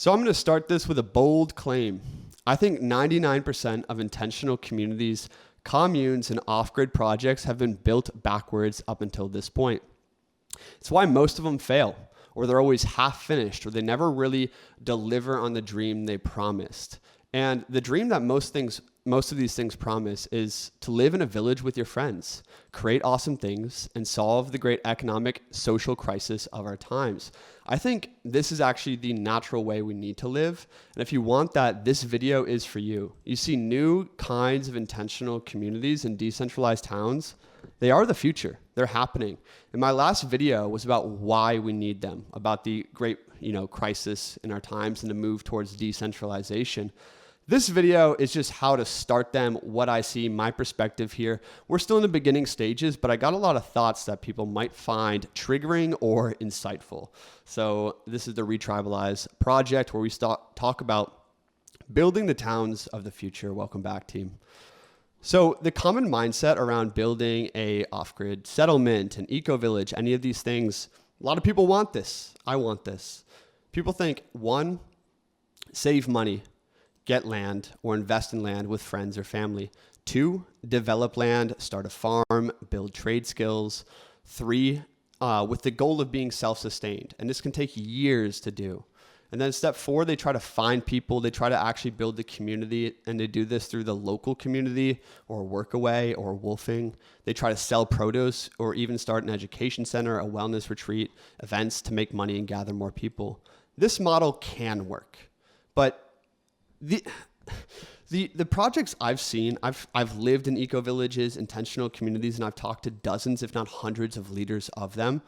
So I'm going to start this with a bold claim. I think 99% of intentional communities, communes, and off-grid projects have been built backwards up until this point. It's why most of them fail, or they're always half finished, or they never really deliver on the dream they promised. And the dream that most of these things promise is to live in a village with your friends, create awesome things, and solve the great economic, social crisis of our times. I think this is actually the natural way we need to live. And if you want that, this video is for you. You see new kinds of intentional communities and decentralized towns. They are the future. They're happening. And my last video was about why we need them, about the great, crisis in our times and the move towards decentralization. This video is just how to start them, what I see, my perspective here. We're still in the beginning stages, but I got a lot of thoughts that people might find triggering or insightful. So this is the ReTribalize project where we talk about building the towns of the future. Welcome back, team. So the common mindset around building a off-grid settlement, an eco-village, any of these things, a lot of people want this. I want this. People think, 1, save money, get land, or invest in land with friends or family. 2, develop land, start a farm, build trade skills. 3, with the goal of being self-sustained. And this can take years to do. And then step 4, they try to find people. They try to actually build the community, and they do this through the local community or workaway or wolfing. They try to sell produce or even start an education center, a wellness retreat, events to make money and gather more people. This model can work, but the projects I've seen, I've lived in eco-villages, intentional communities, and I've talked to dozens, if not hundreds of leaders of them.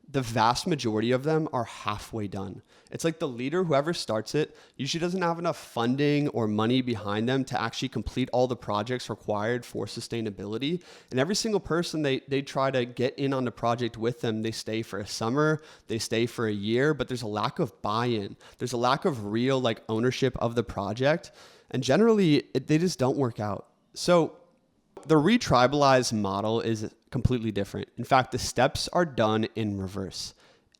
The vast majority of them are halfway done. It's like the leader, whoever starts it, usually doesn't have enough funding or money behind them to actually complete all the projects required for sustainability. And every single person they try to get in on the project with them, they stay for a summer, they stay for a year, but there's a lack of buy-in. There's a lack of real ownership of the project. And generally, they just don't work out. So the retribalized model is completely different. In fact, the steps are done in reverse.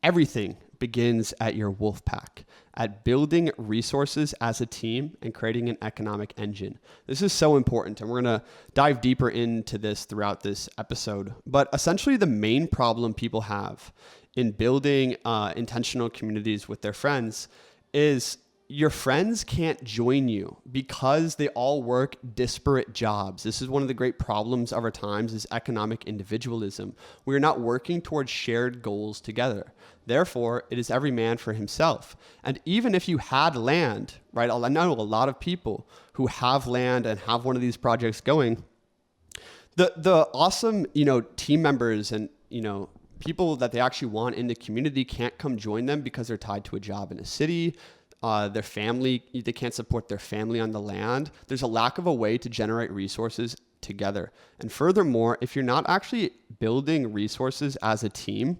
Everything begins at your wolf pack, at building resources as a team and creating an economic engine. This is so important, and we're going to dive deeper into this throughout this episode. But essentially, the main problem people have in building intentional communities with their friends is your friends can't join you because they all work disparate jobs. This is one of the great problems of our times is economic individualism. We are not working towards shared goals together. Therefore, it is every man for himself. And even if you had land, right? I know a lot of people who have land and have one of these projects going. The awesome, team members and, people that they actually want in the community can't come join them because they're tied to a job in a city. Their family, they can't support their family on the land. There's a lack of a way to generate resources together. And furthermore, if you're not actually building resources as a team,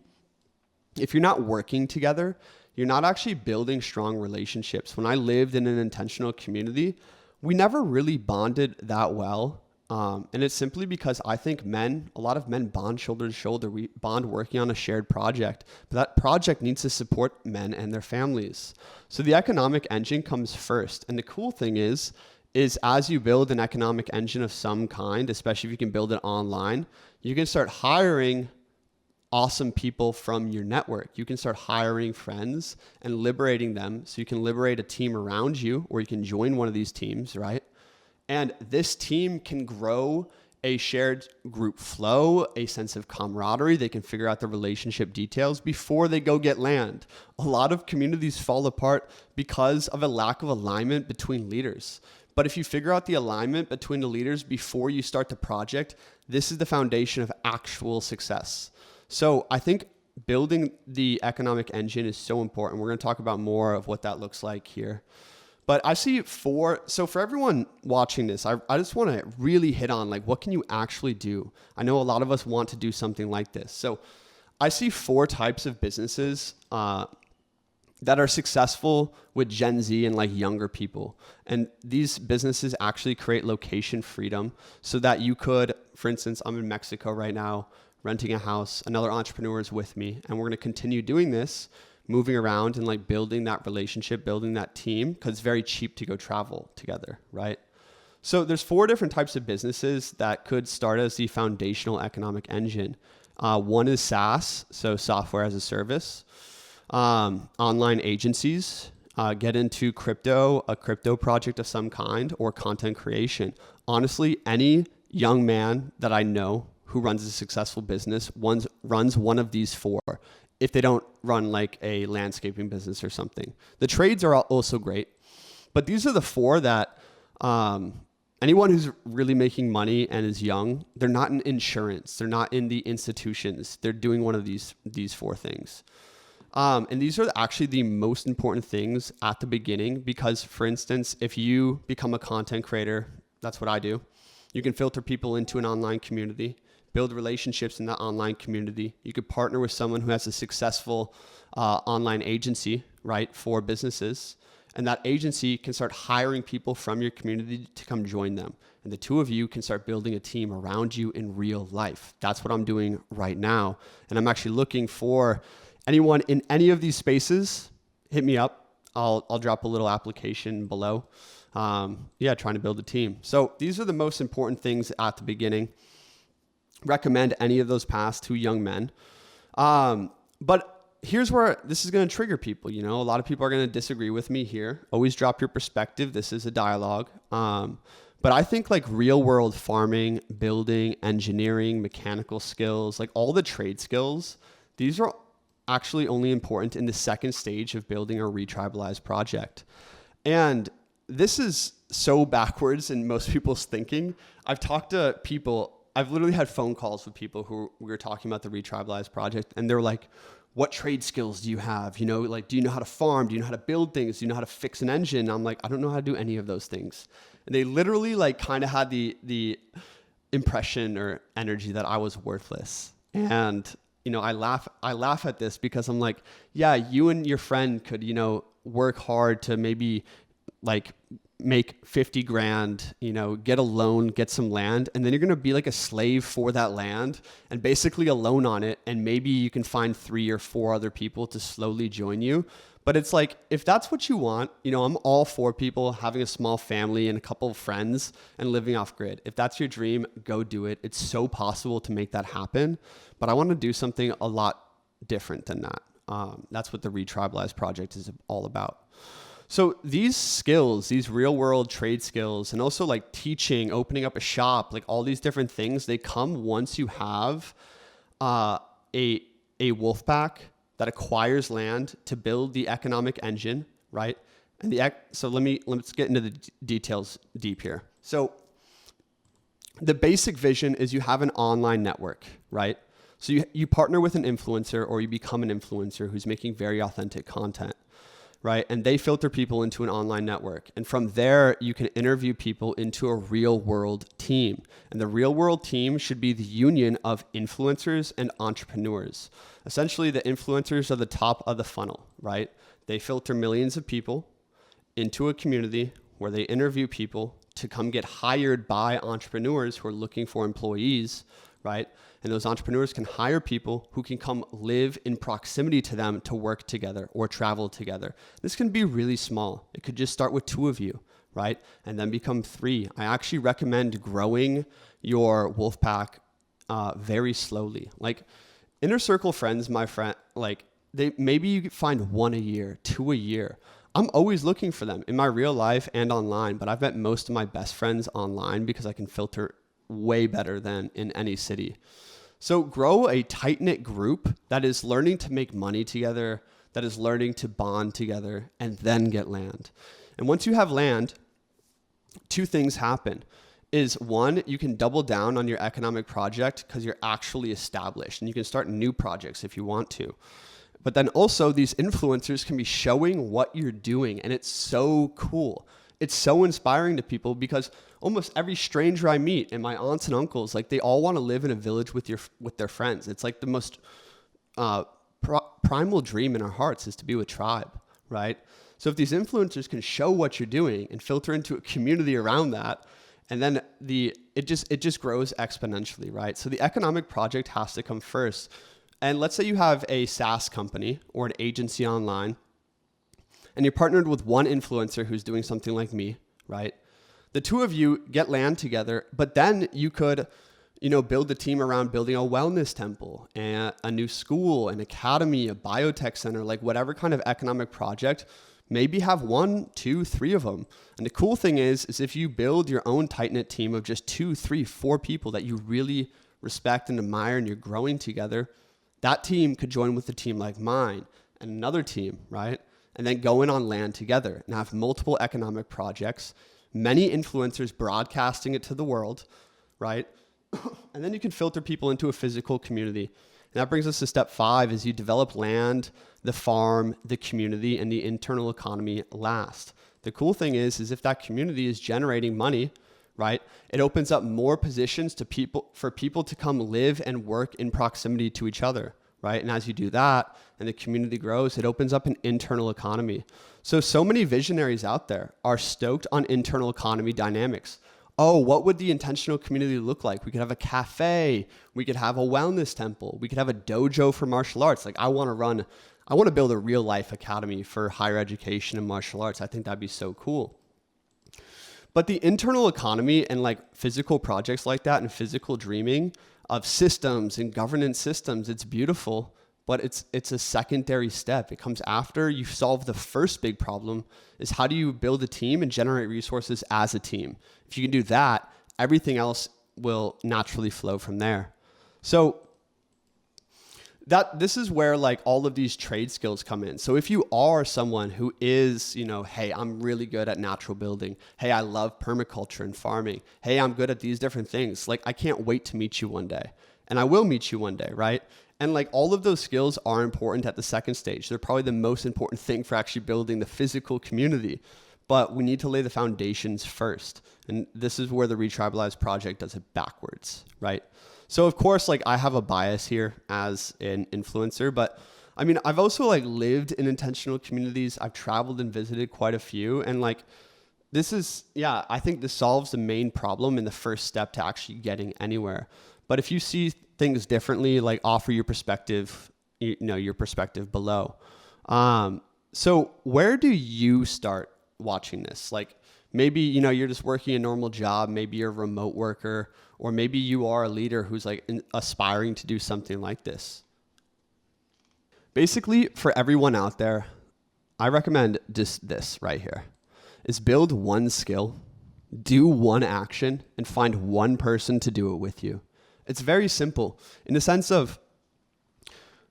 if you're not working together, you're not actually building strong relationships. When I lived in an intentional community, we never really bonded that well. And it's simply because I think a lot of men bond shoulder to shoulder. We bond working on a shared project, but that project needs to support men and their families. So the economic engine comes first. And the cool thing is as you build an economic engine of some kind, especially if you can build it online, you can start hiring awesome people from your network. You can start hiring friends and liberating them. So you can liberate a team around you, or you can join one of these teams, right? And this team can grow a shared group flow, a sense of camaraderie. They can figure out the relationship details before they go get land. A lot of communities fall apart because of a lack of alignment between leaders. But if you figure out the alignment between the leaders before you start the project, this is the foundation of actual success. So I think building the economic engine is so important. We're going to talk about more of what that looks like here. But I see so for everyone watching this, I just want to really hit on what can you actually do? I know a lot of us want to do something like this. So I see 4 types of businesses that are successful with Gen Z and younger people. And these businesses actually create location freedom so that you could, for instance, I'm in Mexico right now, renting a house, another entrepreneur is with me, and we're going to continue doing this. moving around and like building that relationship, building that team, because it's very cheap to go travel together, right? So there's 4 different types of businesses that could start as the foundational economic engine. One is SaaS, so software as a service. Online agencies, get into crypto, a crypto project of some kind, or content creation. Honestly, any young man that I know who runs a successful business runs one of these 4, if they don't run like a landscaping business or something. The trades are also great, but these are the 4 that anyone who's really making money and is young, they're not in insurance, they're not in the institutions, they're doing one of these 4 things. And these are actually the most important things at the beginning, because, for instance, if you become a content creator, that's what I do. You can filter people into an online community, build relationships in that online community. You could partner with someone who has a successful online agency, right, for businesses. And that agency can start hiring people from your community to come join them. And the 2 of you can start building a team around you in real life. That's what I'm doing right now. And I'm actually looking for anyone in any of these spaces. Hit me up. I'll drop a little application below. Trying to build a team. So these are the most important things at the beginning. Recommend any of those paths to young men. But here's where this is going to trigger people. A lot of people are going to disagree with me here. Always drop your perspective. This is a dialogue. But I think like real world farming, building, engineering, mechanical skills, like all the trade skills, these are actually only important in the second stage of building a retribalized project. And this is so backwards in most people's thinking. I've talked to people, I've literally had phone calls with people who we were talking about the retribalized project, and they're like, what trade skills do you have? Do you know how to farm? Do you know how to build things? Do you know how to fix an engine? And I'm like, I don't know how to do any of those things. And they literally like kind of had the impression or energy that I was worthless. And I laugh at this because I'm like, yeah, you and your friend could, work hard to maybe like make 50 grand, get a loan, get some land, and then you're going to be like a slave for that land and basically alone on it. And maybe you can find 3 or 4 other people to slowly join you. But it's like, if that's what you want, I'm all for people having a small family and a couple of friends and living off grid. If that's your dream, go do it. It's so possible to make that happen. But I want to do something a lot different than that. That's what the ReTribalize project is all about. So these skills, these real world trade skills, and also like teaching, opening up a shop, like all these different things, they come once you have a wolf pack that acquires land to build the economic engine, right? And so let's get into the details deep here. So the basic vision is you have an online network, right? So you partner with an influencer, or you become an influencer who's making very authentic content, right? And they filter people into an online network. And from there, you can interview people into a real world team. And the real world team should be the union of influencers and entrepreneurs. Essentially, the influencers are the top of the funnel, right? They filter millions of people into a community where they interview people to come get hired by entrepreneurs who are looking for employees, right? And those entrepreneurs can hire people who can come live in proximity to them to work together or travel together. This can be really small. It could just start with 2 of you, right? And then become 3. I actually recommend growing your wolf pack very slowly. Like inner circle friends, my friend, like maybe you find 1 a year, 2 a year. I'm always looking for them in my real life and online, but I've met most of my best friends online because I can filter way better than in any city. So grow a tight-knit group that is learning to make money together, that is learning to bond together, and then get land. And once you have land, 2 things happen. Is 1, you can double down on your economic project because you're actually established, and you can start new projects if you want to. But then also these influencers can be showing what you're doing, and it's so cool. It's so inspiring to people because almost every stranger I meet and my aunts and uncles, like they all want to live in a village with their friends. It's like the most primal dream in our hearts is to be with tribe, right? So if these influencers can show what you're doing and filter into a community around that, and then it just grows exponentially, right? So the economic project has to come first. And let's say you have a SaaS company or an agency online, and you're partnered with one influencer who's doing something like me, right? The two of you get land together, but then you could, build a team around building a wellness temple and a new school, an academy, a biotech center, like whatever kind of economic project. Maybe have 1, 2, 3 of them. And the cool thing is if you build your own tight-knit team of just 2, 3, 4 people that you really respect and admire and you're growing together, that team could join with a team like mine and another team, right? And then go in on land together and have multiple economic projects, many influencers broadcasting it to the world, right? And then you can filter people into a physical community. And that brings us to step 5 is you develop land, the farm, the community, and the internal economy last. The cool thing is if that community is generating money, right, it opens up more positions for people to come live and work in proximity to each other, right? And as you do that and the community grows, it opens up an internal economy. So many visionaries out there are stoked on internal economy dynamics. Oh, what would the intentional community look like? We could have a cafe. We could have a wellness temple. We could have a dojo for martial arts. Like I want to build a real life academy for higher education and martial arts. I think that'd be so cool. But the internal economy and like physical projects like that and physical dreaming of systems and governance systems, it's beautiful, but it's a secondary step. It comes after you solve the first big problem is how do you build a team and generate resources as a team? If you can do that, everything else will naturally flow from there. So this is where like all of these trade skills come in. So if you are someone who is, hey, I'm really good at natural building. Hey, I love permaculture and farming. Hey, I'm good at these different things. Like I can't wait to meet you one day. And I will meet you one day, right? And like all of those skills are important at the second stage. They're probably the most important thing for actually building the physical community. But we need to lay the foundations first. And this is where the ReTribalize project does it backwards, right? So of course, like I have a bias here as an influencer, but I mean, I've also like lived in intentional communities. I've traveled and visited quite a few. And like, I think this solves the main problem in the first step to actually getting anywhere. But if you see things differently, like offer your perspective, your perspective below. So where do you start watching this? Like maybe, you're just working a normal job. Maybe you're a remote worker, or maybe you are a leader who's like aspiring to do something like this. Basically, for everyone out there, I recommend just this right here is build one skill, do one action, and find one person to do it with you. It's very simple in the sense of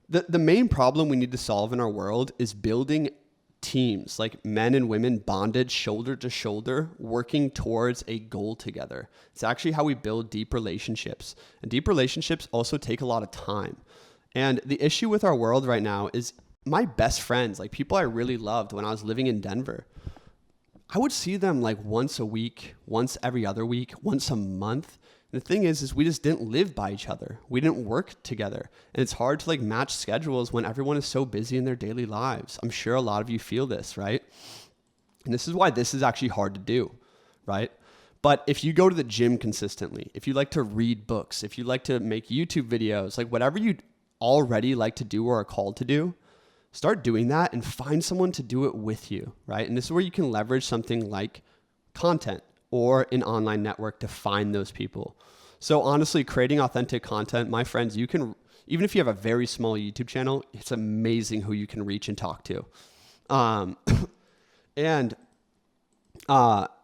the main problem we need to solve in our world is building teams, like men and women bonded shoulder to shoulder, working towards a goal together. It's actually how we build deep relationships. And deep relationships also take a lot of time. And the issue with our world right now is my best friends, like people I really loved when I was living in Denver, I would see them like once a week, once every other week, once a month. And the thing is we just didn't live by each other. We didn't work together. And it's hard to like match schedules when everyone is so busy in their daily lives. I'm sure a lot of you feel this, right? And this is why this is actually hard to do, right? But if you go to the gym consistently, if you like to read books, if you like to make YouTube videos, like whatever you already like to do or are called to do, start doing that and find someone to do it with you, right? And this is where you can leverage something like content or an online network to find those people. So honestly, creating authentic content, my friends, you can, even if you have a very small YouTube channel, it's amazing who you can reach and talk to.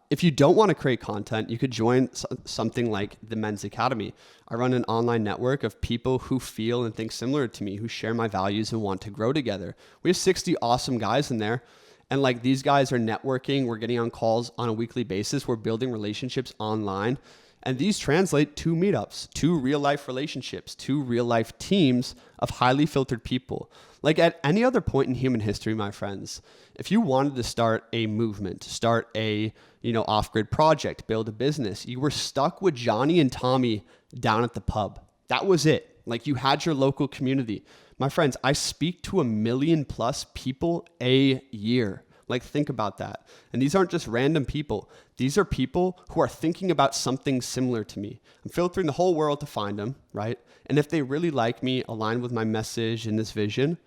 If you don't want to create content, you could join something like the Men's Academy. I run an online network of people who feel and think similar to me, who share my values and want to grow together. We have 60 awesome guys in there. And like these guys are networking. We're getting on calls on a weekly basis. We're building relationships online. And these translate to meetups, to real life relationships, to real life teams of highly filtered people. Like at any other point in human history, my friends, if you wanted to start a movement, start a, off-grid project, build a business, you were stuck with Johnny and Tommy down at the pub. That was it. Like you had your local community. My friends, I speak to 1 million+ people a year Like, think about that. And these aren't just random people. These are people who are thinking about something similar to me. I'm filtering the whole world to find them, right? And if they really like me, align with my message and this vision,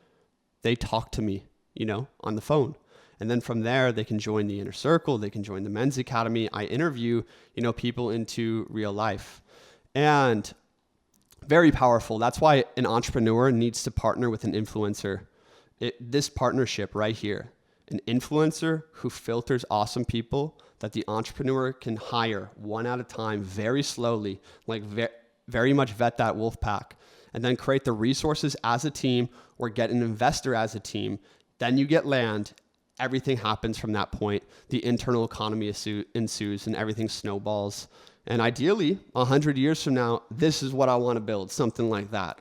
they talk to me, on the phone. And then from there, they can join the inner circle. They can join the men's academy. I interview, people into real life. And very powerful. That's why an entrepreneur needs to partner with an influencer. This partnership right here, an influencer who filters awesome people that the entrepreneur can hire one at a time, very slowly, like very much vet that wolf pack, and then create the resources as a team or get an investor as a team. Then you get land. Everything happens from that point. The internal economy ensues and everything snowballs. And ideally, 100 years from now, this is what I want to build, something like that.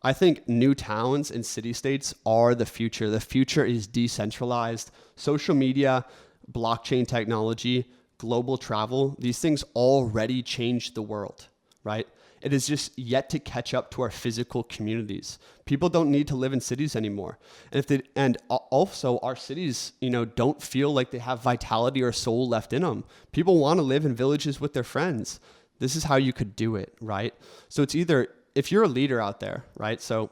I think new towns and city-states are the future. The future is decentralized. Social media, blockchain technology, global travel, these things already changed the world, right? It is just yet to catch up to our physical communities. People don't need to live in cities anymore. And also our cities, don't feel like they have vitality or soul left in them. People want to live in villages with their friends. This is how you could do it, right? So it's either, if you're a leader out there, right? So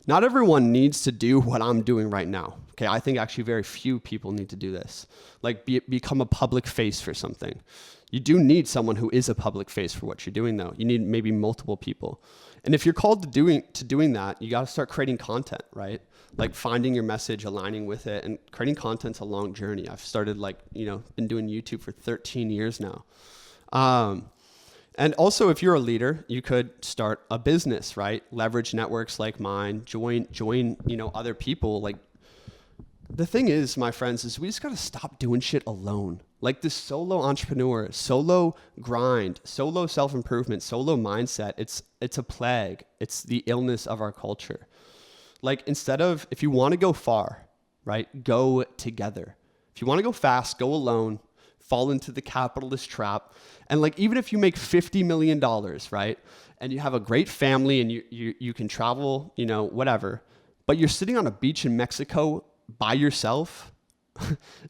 not everyone needs to do what I'm doing right now. Okay, I think actually very few people need to do this. Like become a public face for something. You do need someone who is a public face for what you're doing, though. You need maybe multiple people. And if you're called to doing that, you got to start creating content, right? Like finding your message, aligning with it, and creating content's a long journey. I've started been doing YouTube for 13 years now. And also, if you're a leader, you could start a business, right? Leverage networks like mine, join, other people. Like, the thing is, my friends, is we just got to stop doing shit alone. Like this solo entrepreneur, solo grind, solo self-improvement, solo mindset, it's a plague. It's the illness of our culture. Like, if you want to go far, right, go together. If you want to go fast, go alone, fall into the capitalist trap. And even if you make $50 million, right, and you have a great family and you can travel, whatever, but you're sitting on a beach in Mexico by yourself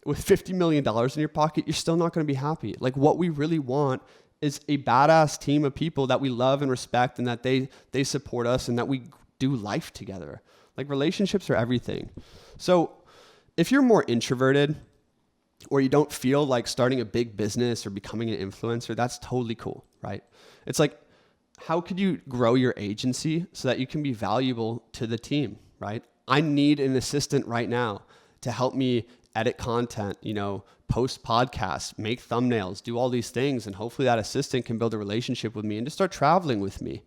with $50 million in your pocket, you're still not going to be happy. Like, what we really want is a badass team of people that we love and respect, and that they support us, and that we do life together. Like, relationships are everything. So if you're more introverted, or you don't feel like starting a big business or becoming an influencer, that's totally cool, right? It's like, how could you grow your agency so that you can be valuable to the team, right? I need an assistant right now to help me edit content, post podcasts, make thumbnails, do all these things. And hopefully that assistant can build a relationship with me and just start traveling with me,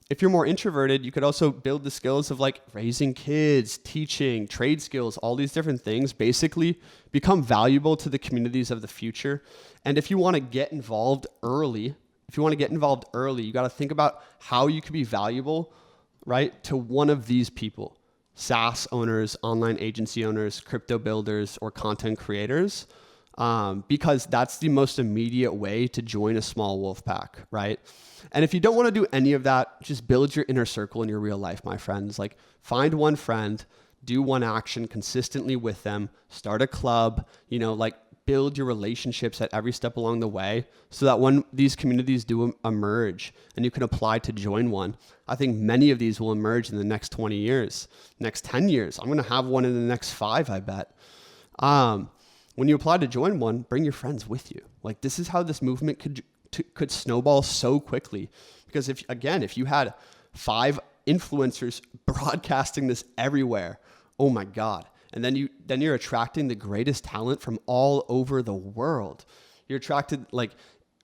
If you're more introverted, you could also build the skills of raising kids, teaching, trade skills, all these different things, basically become valuable to the communities of the future. And if you want to get involved early, you got to think about how you could be valuable, right, to one of these people: SaaS owners, online agency owners, crypto builders, or content creators, because that's the most immediate way to join a small wolf pack, right? And if you don't want to do any of that, just build your inner circle in your real life, my friends. Find one friend, do one action consistently with them, start a club, build your relationships at every step along the way, so that when these communities do emerge and you can apply to join one, I think many of these will emerge in the next 20 years, next 10 years. I'm going to have one in the next 5, I bet. When you apply to join one, bring your friends with you. This is how this movement could snowball so quickly. Because if you had 5 influencers broadcasting this everywhere, oh my God. And then you're attracting the greatest talent from all over the world. You're attracted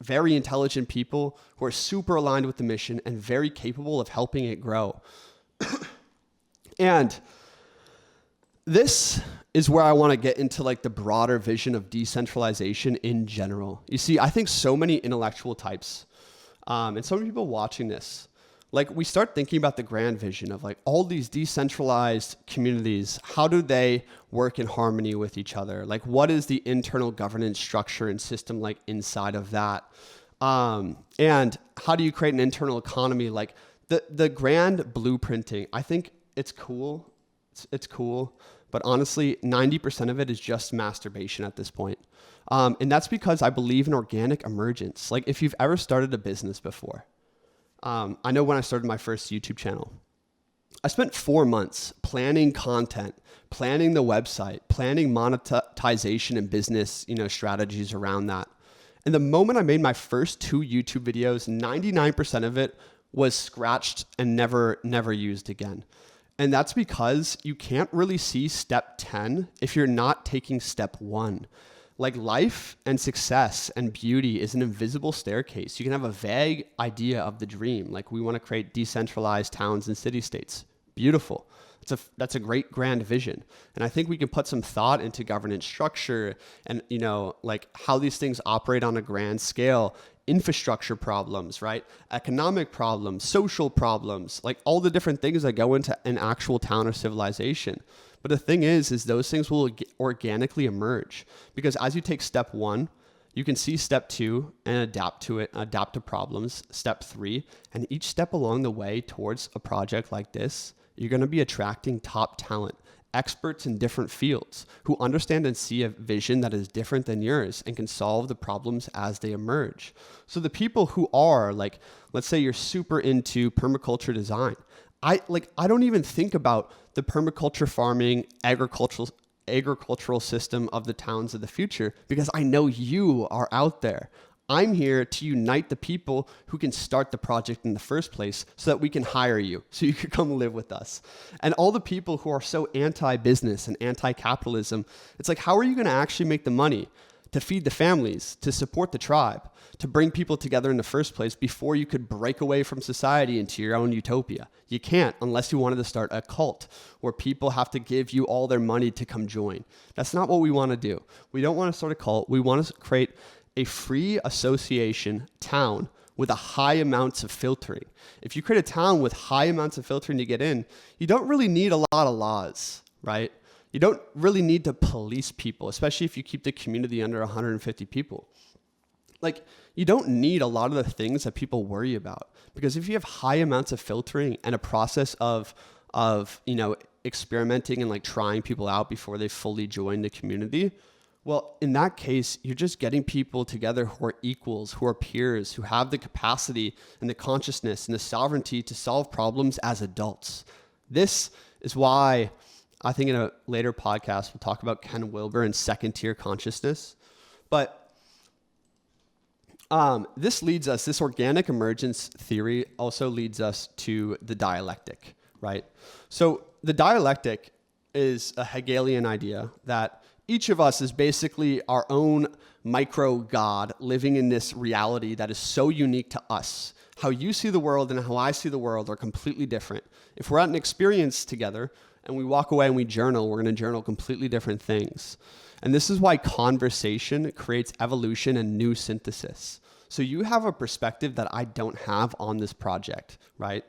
very intelligent people who are super aligned with the mission and very capable of helping it grow. And this is where I want to get into the broader vision of decentralization in general. You see, I think so many intellectual types and so many people watching this, we start thinking about the grand vision of all these decentralized communities. How do they work in harmony with each other? What is the internal governance structure and system inside of that? And how do you create an internal economy? The grand blueprinting, I think it's cool. It's cool. but honestly, 90% of it is just masturbation at this point. And that's because I believe in organic emergence. Like if you've ever started a business before, I know when I started my first YouTube channel, I spent 4 months planning content, planning the website, planning monetization and business, strategies around that. And the moment I made my first 2 YouTube videos, 99% of it was scratched and never used again. And that's because you can't really see step 10 if you're not taking step 1. Like life and success and beauty is an invisible staircase. You can have a vague idea of the dream. Like we want to create decentralized towns and city-states. Beautiful. That's a great grand vision. And I think we can put some thought into governance structure and, like how these things operate on a grand scale, infrastructure problems, right? Economic problems, social problems, like all the different things that go into an actual town or civilization. But the thing is those things will organically emerge because as you take step 1, you can see step 2 and adapt to it, adapt to problems, step 3, and each step along the way towards a project like this, you're going to be attracting top talent, experts in different fields who understand and see a vision that is different than yours and can solve the problems as they emerge. So the people who are like, let's say you're super into permaculture design. I don't even think about the permaculture farming, agricultural system of the towns of the future because I know you are out there. I'm here to unite the people who can start the project in the first place so that we can hire you, so you can come live with us. And all the people who are so anti-business and anti-capitalism, it's like, how are you going to actually make the money to feed the families, to support the tribe, to bring people together in the first place before you could break away from society into your own utopia? You can't unless you wanted to start a cult where people have to give you all their money to come join. That's not what we want to do. We don't want to start a cult. We want to create a free association town with a high amounts of filtering. If you create a town with high amounts of filtering to get in, you don't really need a lot of laws, right? You don't really need to police people, especially if you keep the community under 150 people. Like, you don't need a lot of the things that people worry about because if you have high amounts of filtering and a process of experimenting and like trying people out before they fully join the community, well, in that case, you're just getting people together who are equals, who are peers, who have the capacity and the consciousness and the sovereignty to solve problems as adults. This is why I think in a later podcast, we'll talk about Ken Wilber and second tier consciousness. But this organic emergence theory also leads us to the dialectic, right? So the dialectic is a Hegelian idea that each of us is basically our own micro God living in this reality that is so unique to us. How you see the world and how I see the world are completely different. If we're at an experience together and we walk away and we journal, we're going to journal completely different things. And this is why conversation creates evolution and new synthesis. So you have a perspective that I don't have on this project, right?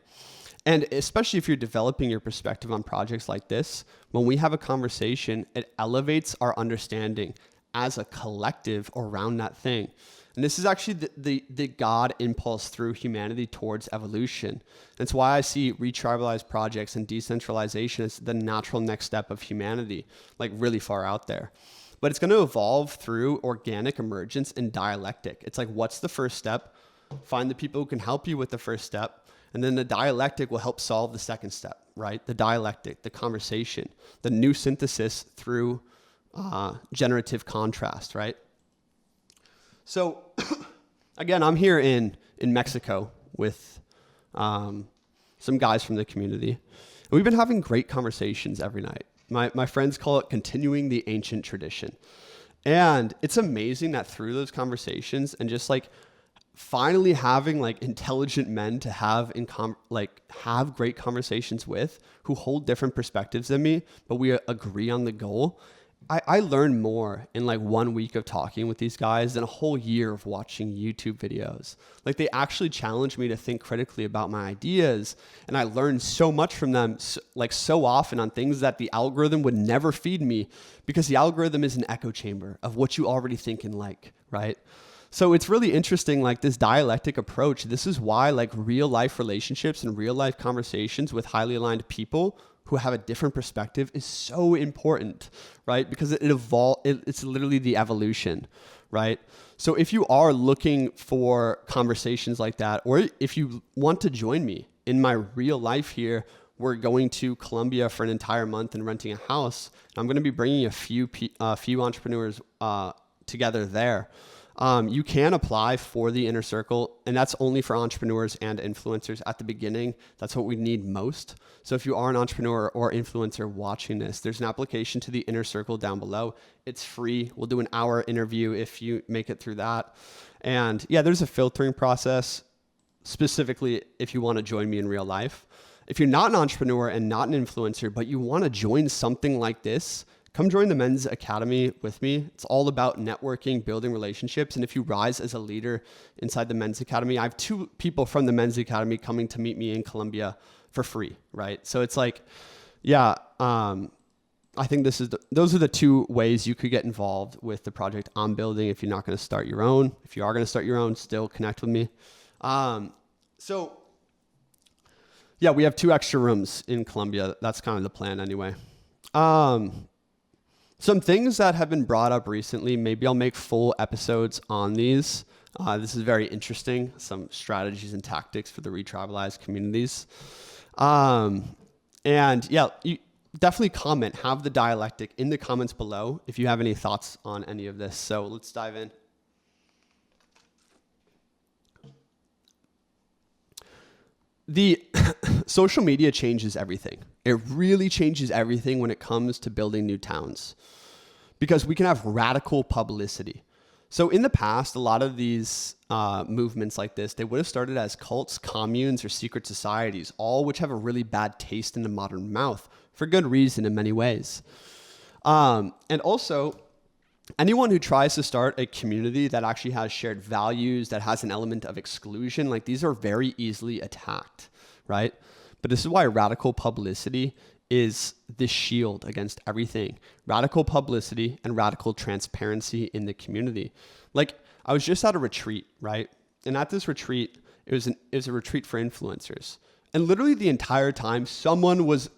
And especially if you're developing your perspective on projects like this, when we have a conversation, it elevates our understanding as a collective around that thing. And this is actually the God impulse through humanity towards evolution. That's why I see retribalized projects and decentralization as the natural next step of humanity, like really far out there. But it's going to evolve through organic emergence and dialectic. It's like, what's the first step? Find the people who can help you with the first step. And then the dialectic will help solve the second step, right? The dialectic, the conversation, the new synthesis through generative contrast, right? So again, I'm here in Mexico with some guys from the community. And we've been having great conversations every night. My friends call it continuing the ancient tradition. And it's amazing that through those conversations and just like finally having like intelligent men to have have great conversations with who hold different perspectives than me, but we agree on the goal. I learned more in like 1 week of talking with these guys than a whole year of watching YouTube videos. Like they actually challenged me to think critically about my ideas. And I learned so much from them, so often on things that the algorithm would never feed me because the algorithm is an echo chamber of what you already think and like, right? So it's really interesting, like this dialectic approach. This is why like real life relationships and real life conversations with highly aligned people who have a different perspective is so important, right? Because it's literally the evolution, right? So if you are looking for conversations like that, or if you want to join me in my real life here, we're going to Colombia for an entire month and renting a house. I'm going to be bringing a few entrepreneurs together there. You can apply for the inner circle, and that's only for entrepreneurs and influencers at the beginning. That's what we need most. So if you are an entrepreneur or influencer watching this, there's an application to the inner circle down below. It's free. We'll do an hour interview if you make it through that. And yeah, there's a filtering process specifically if you want to join me in real life. If you're not an entrepreneur and not an influencer, but you want to join something like this, come join the Men's Academy with me. It's all about networking, building relationships. And if you rise as a leader inside the Men's Academy, I have 2 people from the Men's Academy coming to meet me in Colombia for free, right? So it's like, yeah, I think those are the 2 ways you could get involved with the project I'm building if you're not going to start your own. If you are going to start your own, still connect with me. So yeah, we have 2 extra rooms in Colombia. That's kind of the plan anyway. Some things that have been brought up recently, maybe I'll make full episodes on these. This is very interesting, some strategies and tactics for the retribalized communities. And yeah, you definitely comment, have the dialectic in the comments below if you have any thoughts on any of this. So let's dive in. The social media changes everything. It really changes everything when it comes to building new towns, because we can have radical publicity. So in the past, a lot of these movements like this, they would have started as cults, communes, or secret societies, all which have a really bad taste in the modern mouth for good reason in many ways. And also, anyone who tries to start a community that actually has shared values, that has an element of exclusion, like these are very easily attacked, right? But this is why radical publicity is the shield against everything. Radical publicity and radical transparency in the community. Like I was just at a retreat, right? And at this retreat, it was a retreat for influencers. And literally the entire time someone was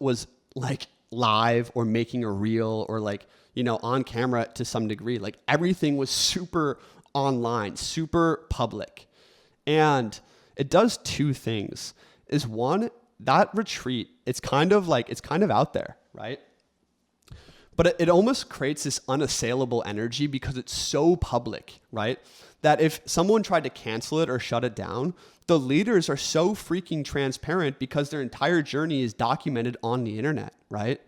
like live or making a reel or like, you know, on camera to some degree. Like everything was super online, super public. And it does 2 things. Is one, that retreat, it's kind of out there, right? But it almost creates this unassailable energy because it's so public, right? That if someone tried to cancel it or shut it down, the leaders are so freaking transparent because their entire journey is documented on the internet, right?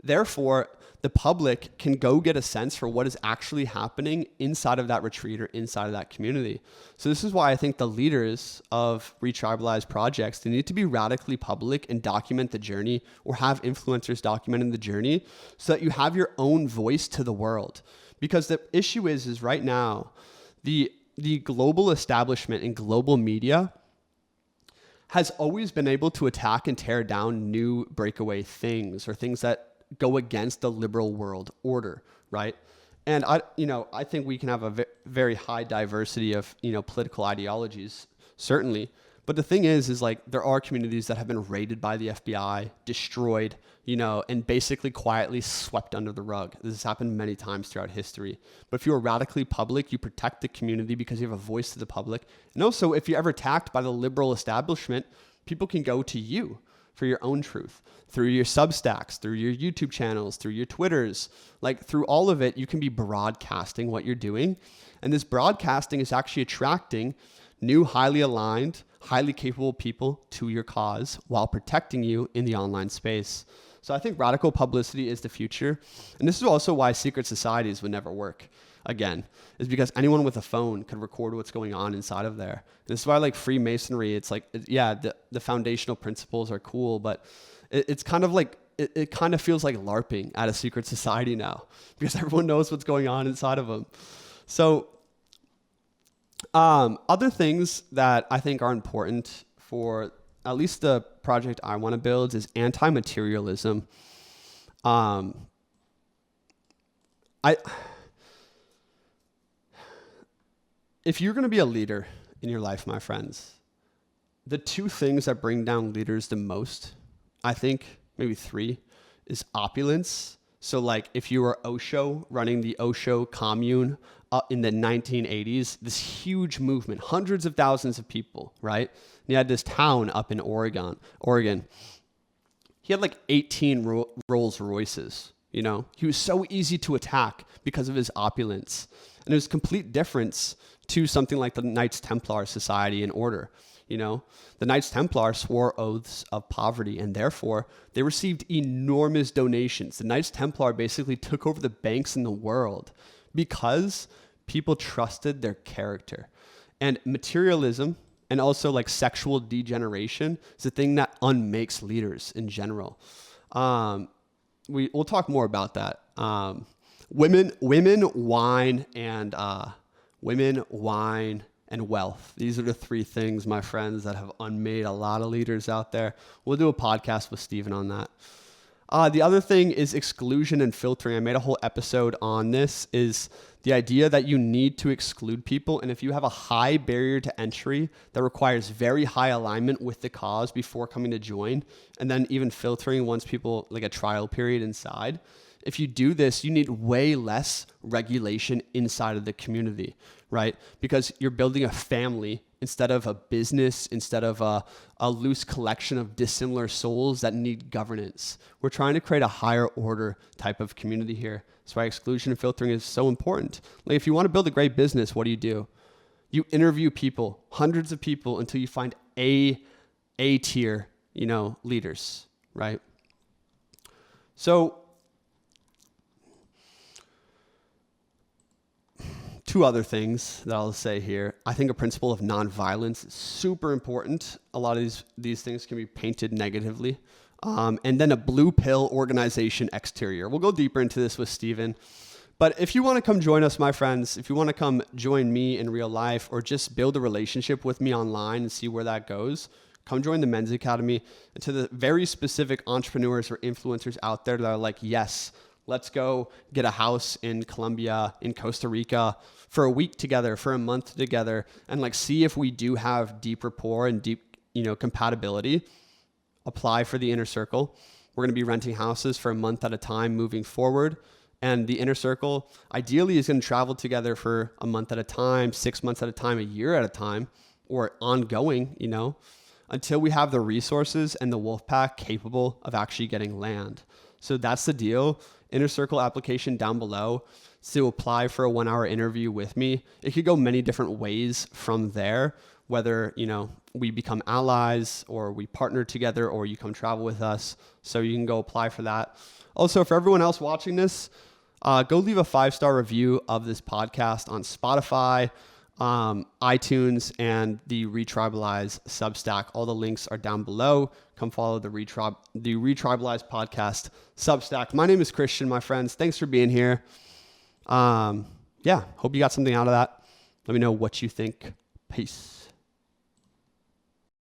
Therefore, the public can go get a sense for what is actually happening inside of that retreat or inside of that community. So this is why I think the leaders of retribalized projects, they need to be radically public and document the journey, or have influencers documenting the journey so that you have your own voice to the world. Because the issue is right now, the global establishment and global media has always been able to attack and tear down new breakaway things or things that go against the liberal world order, right? And I think we can have a very high diversity of, political ideologies, certainly. But the thing is like there are communities that have been raided by the FBI, destroyed, and basically quietly swept under the rug. This has happened many times throughout history. But if you're radically public, you protect the community because you have a voice to the public. And also, if you're ever attacked by the liberal establishment, people can go to you for your own truth, through your Substacks, through your YouTube channels, through your Twitters, like through all of it, you can be broadcasting what you're doing. And this broadcasting is actually attracting new, highly aligned, highly capable people to your cause while protecting you in the online space. So I think radical publicity is the future. And this is also why secret societies would never work again, is because anyone with a phone could record what's going on inside of there. And this is why like Freemasonry, it's like, yeah, the foundational principles are cool, but it's kind of like, it kind of feels like LARPing at a secret society now because everyone knows what's going on inside of them. So other things that I think are important for at least the project I want to build is anti-materialism. If you're going to be a leader in your life, my friends, the 2 things that bring down leaders the most, I think, maybe 3, is opulence. So like if you were Osho running the Osho commune in the 1980s, this huge movement, hundreds of thousands of people, right? And he had this town up in Oregon. He had like 18 Rolls Royces, you know? He was so easy to attack because of his opulence. And it was a complete difference to something like the Knights Templar society and order. You know, the Knights Templar swore oaths of poverty, and therefore they received enormous donations. The Knights Templar basically took over the banks in the world because people trusted their character. And materialism and also like sexual degeneration is the thing that unmakes leaders in general. We'll talk more about that. Women, wine, and wealth. These are the 3 things, my friends, that have unmade a lot of leaders out there. We'll do a podcast with Steven on that. The other thing is exclusion and filtering. I made a whole episode on this, is the idea that you need to exclude people. And if you have a high barrier to entry that requires very high alignment with the cause before coming to join, and then even filtering once people, like a trial period inside, if you do this, you need way less regulation inside of the community, right? Because you're building a family instead of a business, instead of a loose collection of dissimilar souls that need governance. We're trying to create a higher order type of community here. That's why exclusion and filtering is so important. Like if you want to build a great business, what do? You interview people, hundreds of people, until you find A tier, you know, leaders, right? So 2 other things that I'll say here. I think a principle of nonviolence is super important. A lot of these things can be painted negatively. And then a blue pill organization exterior. We'll go deeper into this with Steven. But if you want to come join us, my friends, if you want to come join me in real life or just build a relationship with me online and see where that goes, come join the Men's Academy. And to the very specific entrepreneurs or influencers out there that are like, yes, let's go get a house in Colombia, in Costa Rica for a week together, for a month together, and like see if we do have deep rapport and deep, you know, compatibility. Apply for the inner circle. We're going to be renting houses for a month at a time moving forward. And the inner circle ideally is going to travel together for a month at a time, 6 months at a time, a year at a time, or ongoing, you know, until we have the resources and the wolf pack capable of actually getting land. So that's the deal. Inner circle application down below to apply for a 1-hour interview with me. It could go many different ways from there, whether, you know, we become allies or we partner together or you come travel with us. So you can go apply for that. Also, for everyone else watching this, go leave a 5-star review of this podcast on Spotify, iTunes, and the ReTribalize Substack. All the links are down below. Come follow the ReTribalize podcast Substack. My name is Christian, my friends. Thanks for being here. Hope you got something out of that. Let me know what you think. Peace.